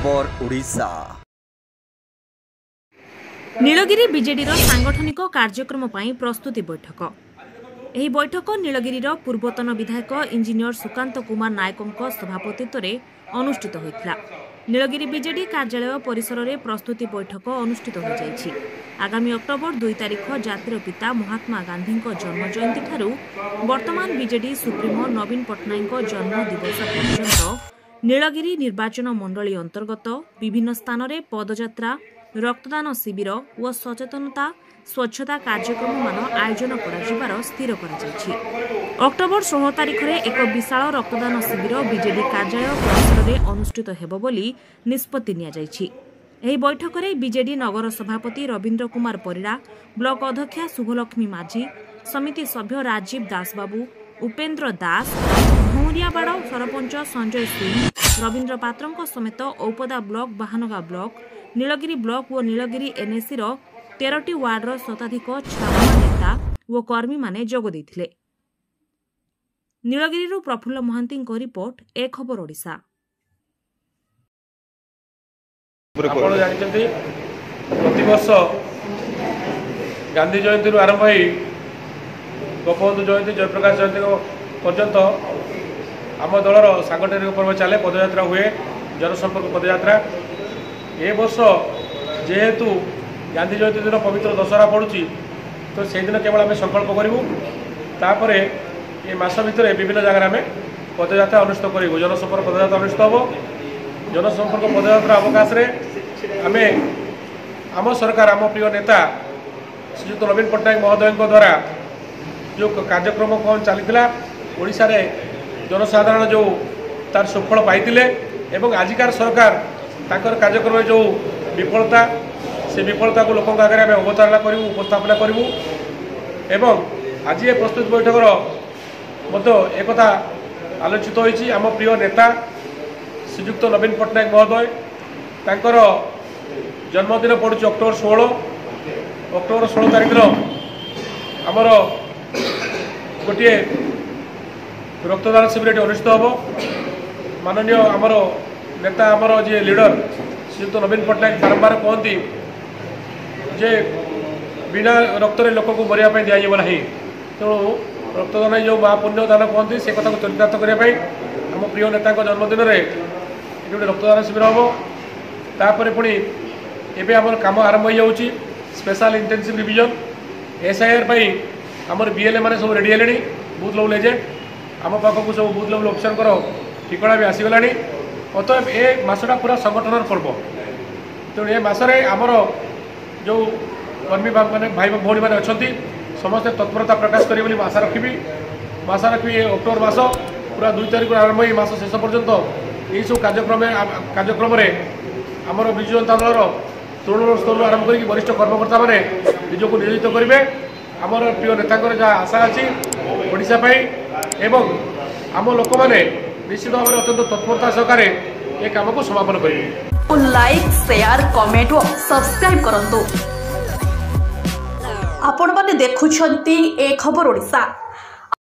खबर ओडिशा। नीलगिरी बीजेडी सांगठनिक कार्यक्रम प्रस्तुति बैठक। यह बैठक नीलगिरी पूर्वतन विधायक इंजीनियर सुकांत कुमार नायकों सभापतित्व में अनुष्ठित होता। नीलगिरी बीजेडी कार्यालय परिसर में प्रस्तुति बैठक अनुष्ठित हो जाइछि। आगामी अक्टोबर 2 तारिख जातिर पिता महात्मा गांधी जन्म जयंती ठारू वर्तमान बीजेडी सुप्रीमो नवीन पट्टनायक जन्म दिवस पर्यंत नीलगिरी निर्वाचन मंडली अंतर्गत विभिन्न स्थान में पदयात्रा, रक्तदान शिविर और सचेतनता स्वच्छता कार्यक्रम मान आयोजन कर स्थिर कर अक्टोबर 16 तारिख में एक विशाल रक्तदान शिविर बीजेडी कार्यालय परिसर में अनुष्ठित हेबो बोली निष्पत्ति निया जाइछि। एही बैठक में बीजेडी नगर सभापति रवीन्द्र कुमार परिड़ा, ब्लॉक अध्यक्षा शुभलक्ष्मी माझी, समिति सभ्य राजीव दासबाबू, उपेन्द्र दास, भौरियाबाड़ सरपंच संजय सिंह, रवीन्द्र पात्र समेत Aupada block, Bahanaga block, Nilgiri block और नीलगिरी एनएसी 13टी वार्डर शताधिक छात्र नेता और कर्मी माने जोग देथिले। नीलगिरी प्रफुल्ल महांती रिपोर्ट, ए खबर ओडिशा। आपण जानिछन्ती प्रतिवर्ष गांधी जयंती आरंभ होई गोपबंधु जयंती, जयप्रकाश जयंती पर्यंत आम दलर सांगठनिक पर्व चले, पदयात्रा हुए, जनसंपर्क पदयात्रा। ए वर्ष जेहेतु गांधी जयंती दिन पवित्र दशहरा पड़ुची तो से दिन केवल आम संकल्प करूँ, तापर ये मास भितर विभिन्न जगह में पदयात्रा अनुष्ठित करूँ। जनसंपर्क पदयात्रा अनुष्ठित हम। जनसंपर्क पदयात्रा अवकाश आम आम सरकार, आम प्रिय नेता श्रीयुक्त नवीन पट्टनायक महोदय द्वारा जो कार्यक्रम कौन चली ओडिशा रे जनसाधारण जो तार सुफल पाइतिले एवं आजिकार सरकार ताकर कार्यक्रम जो विफलता से विफलता को लोकों आगे आम अवतारणा करूँ, उपस्थापना करूँ। एवं आज ये प्रस्तुत बैठक एक आलोचित होती। आम प्रिय नेता श्रीयुक्त नवीन पट्टनायक महोदय तांकर जन्मदिन पड़ुଛି अक्टोबर 16 तारिख आमर गोटे रक्तदान शिविर अनुष्ठित हम। माननीय आमर नेता आमर जे लीडर श्रीयुक्त नवीन पट्टनायक बारंबार कहती जे बिना रक्त लोक को मरिया दिजाव ना, तेणु रक्तदान जो महापुण्य दान कहती से कथा को चरितार्थ करने आम प्रिय नेता जन्मदिन में गोटे रक्तदान शिविर हम। तापर पुणी एवं आम कम आरंभ हो जाऊँगी स्पेशल इंटेंसिव रिविजन SIR आमर BLA मैंने सब रेडी है। बूथ लेवल एजेंट आम पाखक सब बूथ लेवल ऑफिसर ठिकना भी आसीगला। अतएव ए मासटा पूरा संगठन पर्व, तेणु ए मासरे आमर जो कर्मी मैंने भाई भौणी मैंने अच्छा समस्ते तत्परता प्रकाश करेंगे आशा रखी। आशा रखी अक्टोबर मास पूरा 2 तारिख आरंभ हो मास शेष पर्यंत यही सब कार्यक्रम आमर विजु जनता दल तृणमूल स्तर आरंभ कर वरिष्ठ कर्मकर्ता मैंने निजक नियोजित करेंगे। आमर प्रिय नेता जहाँ आशा अच्छी ओडिशा एवं आम लोक मैंने निश्चित भाव में अत्यंत तत्परता सहकार ये काम को समापन करेंगे। लाइक, शेयर, कमेंट और सब्सक्राइब करंतु। आपण माने देखुछंती ए खबर ओडिशा।